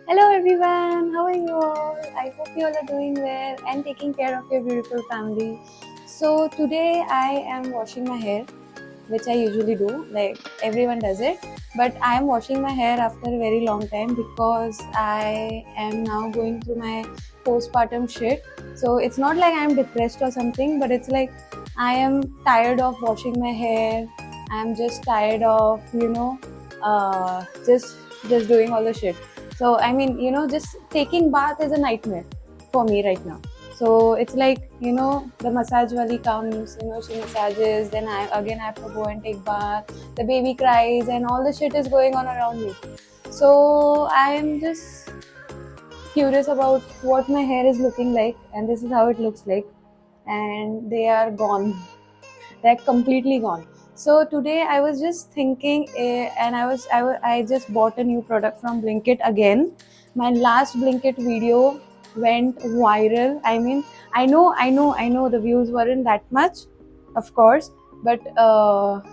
Hello everyone, how are you all? I hope you all are doing well and taking care of your beautiful family. So today I am washing my hair, which I usually do, like everyone does it. But I am washing my hair after a very long time because I am now going through my postpartum shit. So it's not like I am depressed or something, but it's like I am tired of washing my hair. I'm just tired of, just doing all the shit. So I mean, just taking bath is a nightmare for me right now. So it's like, the massage wali comes, she massages, then I have to go and take bath. The baby cries and all the shit is going on around me. So I am just curious about what my hair is looking like, and this is how it looks like. And they are gone. They're completely gone. So today I was just thinking, and I just bought a new product from Blinkit again. My last Blinkit video went viral. I mean, I know the views weren't that much, of course, but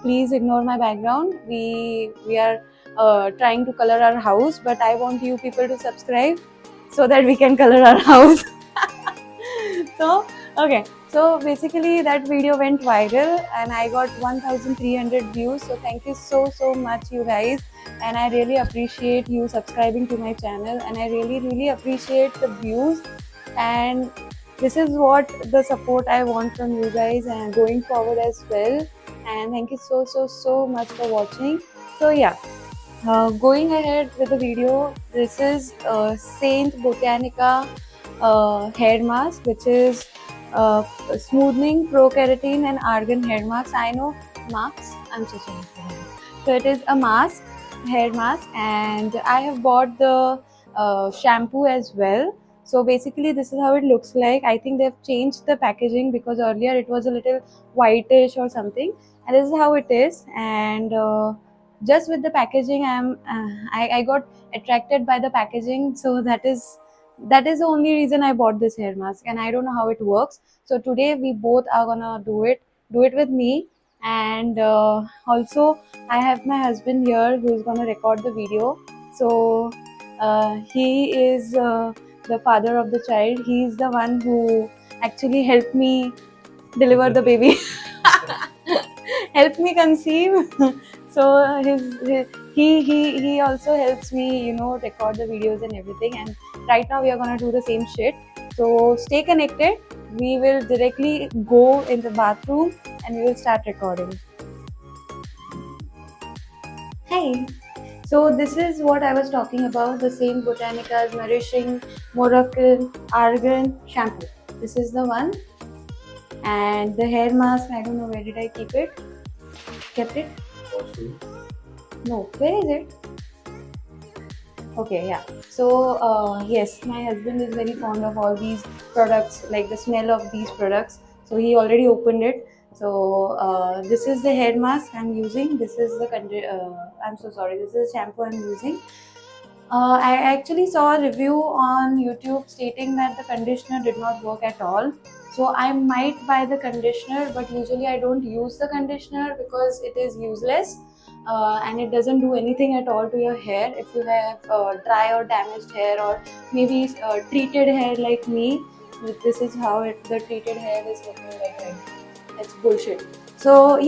please ignore my background. We are trying to color our house, but I want you people to subscribe so that we can color our house. So okay, so basically that video went viral and I got 1300 views. So thank you so much, you guys, and I really appreciate you subscribing to my channel, and I really appreciate the views. And this is what the support I want from you guys and going forward as well. And thank you so much for watching. So yeah, going ahead with the video, this is Saint Botanica hair mask, which is smoothing, pro keratin, and argan hair mask. I know masks. I'm so sorry for that. So it is a mask, hair mask, and I have bought the shampoo as well. So basically, this is how it looks like. I think they've changed the packaging because earlier it was a little whitish or something, and this is how it is. And just with the packaging, I got attracted by the packaging, so that is the only reason I bought this hair mask, and I don't know how it works. So today we both are gonna do it with me. And also I have my husband here who is gonna record the video. So he is the father of the child. He is the one who actually helped me deliver the baby. Helped me conceive. So he also helps me, record the videos and everything. And right now we are gonna do the same shit. So stay connected. We will directly go in the bathroom and we will start recording. Hey. So this is what I was talking about, the Saint Botanica's Nourishing Moroccan Argan Shampoo. This is the one. And the hair mask, I don't know where did I keep it. Kept it? No, where is it? Okay, yeah. So yes, my husband is very fond of all these products, like the smell of these products. So he already opened it. So this is the hair mask I'm using. This is the I'm so sorry. This is the shampoo I'm using. I actually saw a review on YouTube stating that the conditioner did not work at all. So I might buy the conditioner, but usually I don't use the conditioner because it is useless, and it doesn't do anything at all to your hair. If you have dry or damaged hair, or maybe treated hair like me, this is how the treated hair is looking like right now. It's bullshit. So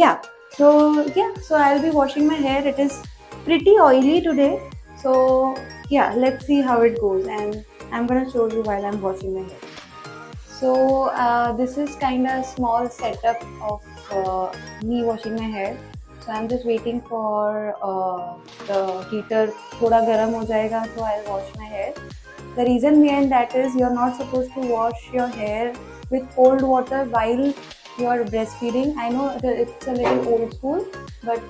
so I'll be washing my hair. It is pretty oily today. So yeah, let's see how it goes, and I'm gonna show you while I'm washing my hair. So this is kind of small setup of me washing my hair. So I'm just waiting for the heater thoda garam ho jayega, so I'll wash my hair. The reason behind that is you're not supposed to wash your hair with cold water while you're breastfeeding. I know that it's a little old school, but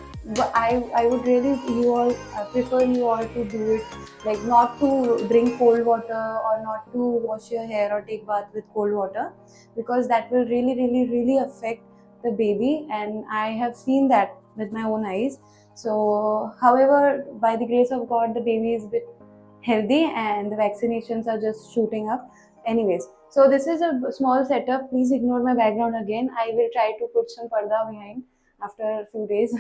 I would really you all prefer you all to do it, like not to drink cold water or not to wash your hair or take bath with cold water, because that will really affect the baby, and I have seen that with my own eyes. So however, by the grace of God, the baby is a bit healthy and the vaccinations are just shooting up. Anyways, so this is a small setup. Please ignore my background again. I will try to put some parda behind after a few days.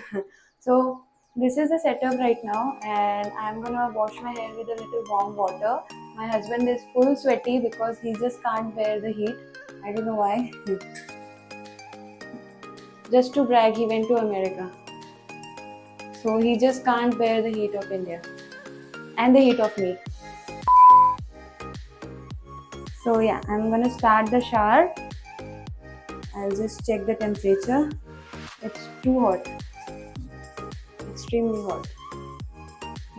So this is the setup right now, and I'm gonna wash my hair with a little warm water. My husband is full sweaty because he just can't bear the heat. I don't know why. Just to brag, he went to America. So he just can't bear the heat of India and the heat of me. So yeah, I'm gonna start the shower. I'll just check the temperature. It's too hot, extremely hot.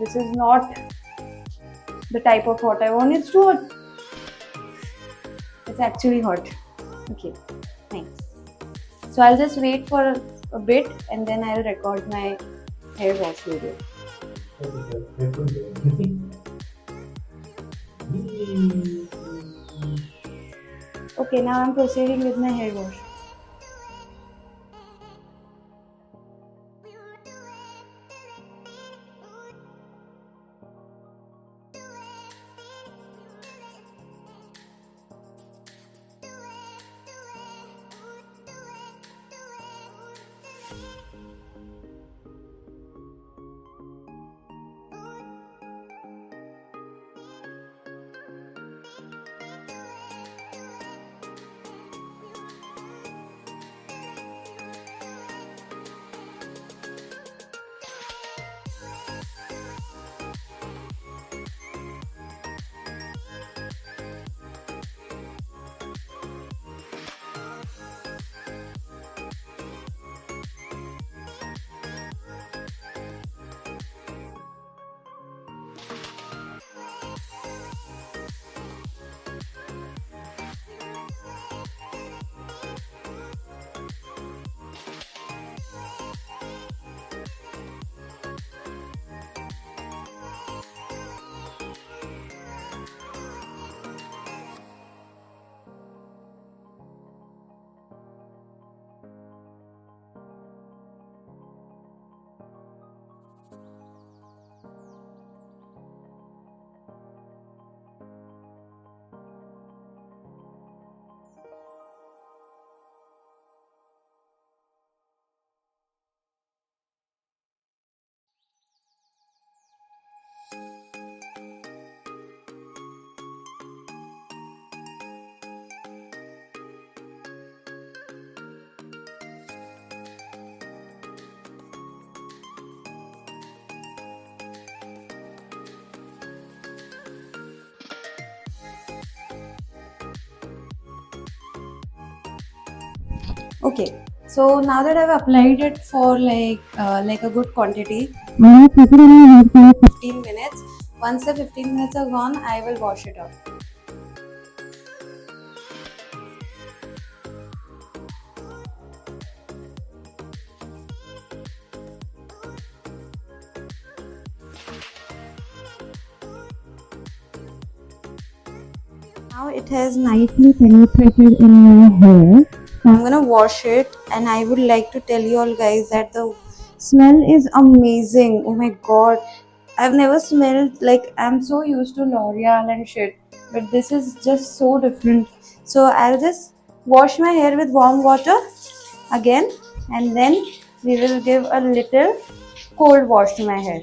This is not the type of hot I want. It's too hot. It's actually hot. Okay, thanks. So I'll just wait for a bit and then I'll record my hair wash video. Okay, now I'm proceeding with my hair wash. Okay, so now that I've applied it for like a good quantity, I'm gonna keep it in my hair for 15 minutes. Once the 15 minutes are gone, I will wash it off. Now it has nicely penetrated in my hair. So I'm gonna wash it, and I would like to tell you all guys that the smell is amazing. Oh my god, I've never smelled like, I'm so used to L'Oreal and shit, but this is just so different. So I'll just wash my hair with warm water again, and then we will give a little cold wash to my hair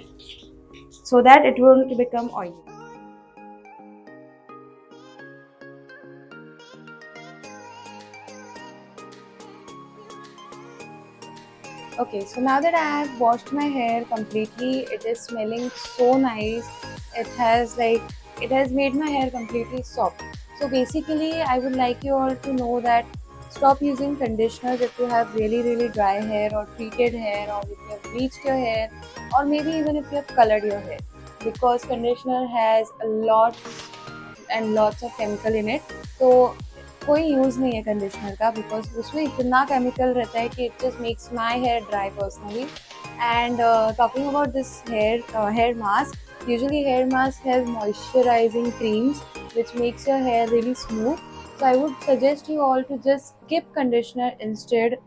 so that it won't become oily. Okay, so now that I have washed my hair completely, it is smelling so nice. It has made my hair completely soft. So basically, I would like you all to know that stop using conditioners if you have really dry hair or treated hair, or if you have bleached your hair, or maybe even if you have colored your hair, because conditioner has a lot and lots of chemical in it. So कोई use नहीं है conditioner का, because उसमें इतना chemical रहता है कि it just makes my hair dry personally. And talking about this hair mask, usually hair mask has moisturizing creams which makes your hair really smooth. So I would suggest you all to just skip conditioner, instead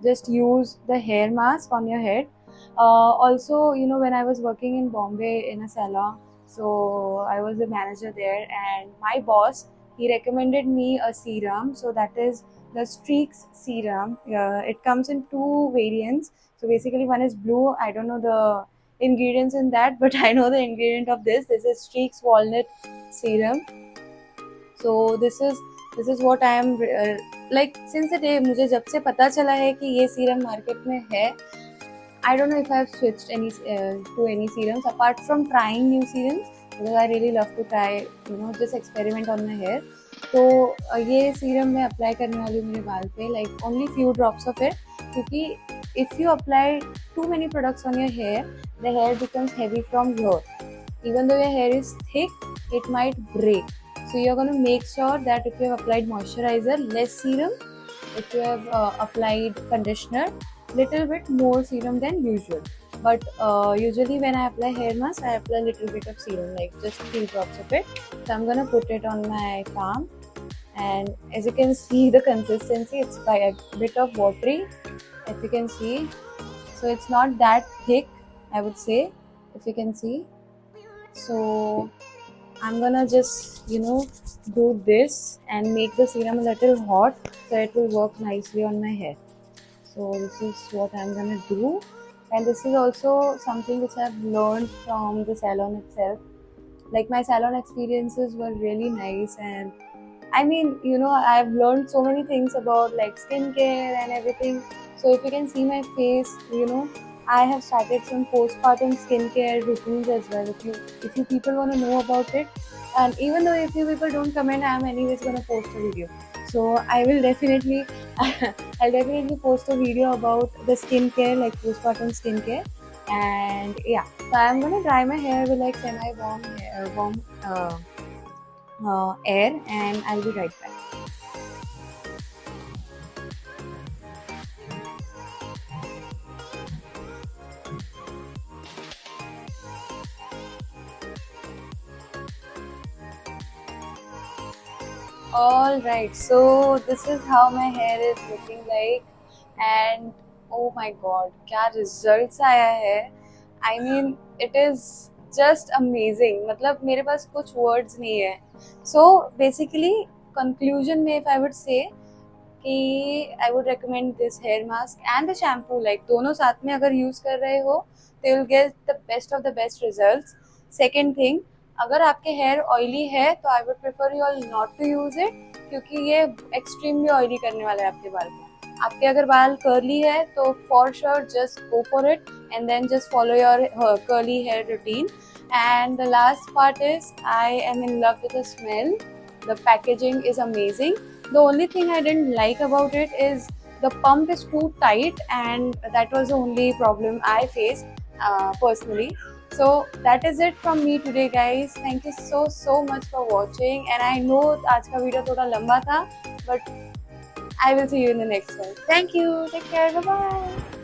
just use the hair mask on your head. Also, you know, when I was working in Bombay in a salon, so I was the manager there, and my boss, he recommended me a serum. So that is the Streaks serum. It comes in two variants. So basically, one is blue. I don't know the ingredients in that, but I know the ingredient of this. This is Streaks Walnut Serum. So this is what I am like since the day मुझे जब से पता चला है कि ये serum market में है, I don't know if I've switched any to any serums apart from trying new serums, because I really love to try, just experiment on my hair. तो ये सीरम मैं अप्लाई करने वाली हूँ मेरे बाल पे, like only few drops of it, क्योंकि if you apply too many products on your hair, the hair becomes heavy from here. Even though your hair is thick, it might break. So you're going to make sure that if you have applied moisturizer, less serum. If you have applied conditioner, little bit more serum than usual. But usually when I apply hair mask, I apply little bit of serum, like just 3 drops of it. So I'm gonna put it on my palm, and as you can see the consistency, it's by a bit of watery, if you can see. So it's not that thick, I would say, if you can see. So I'm gonna just do this and make the serum a little hot so it will work nicely on my hair. So this is what I'm gonna do, and this is also something which I've learned from the salon itself. Like my salon experiences were really nice, and I mean, I've learned so many things about like skincare and everything. So if you can see my face, I have started some postpartum skincare routines as well. If you people want to know about it, and even though if you people don't comment, I'm anyways gonna post a video. So I will definitely, I'll definitely post a video about the skincare, like postpartum skincare. And yeah, so I'm gonna dry my hair with like semi-warm warm air, and I'll be right back. All right, so this is how my hair is looking like, and oh my god, क्या results आया है. I mean, it is just amazing. मतलब मेरे पास कुछ words नहीं है. So basically, conclusion में if I would say कि I would recommend this hair mask and the shampoo, like दोनों साथ में अगर use कर रहे हो, they will get the best of the best results. Second thing, अगर आपके हेयर ऑयली है तो I would prefer you all not to use it, क्योंकि ये एक्सट्रीमली ऑयली करने वाला है आपके बाल को. आपके अगर बाल कर्ली है तो for sure just go for it and then just follow your curly hair routine. And the last part is I am in love with the smell. The packaging is amazing. The only thing I didn't like about it is the pump is too tight, and that was the only problem I faced personally. So that is it from me today, guys. Thank you so much for watching, and I know आज का video थोड़ा लंबा था, but I will see you in the next one. Thank you. Take care. Bye bye.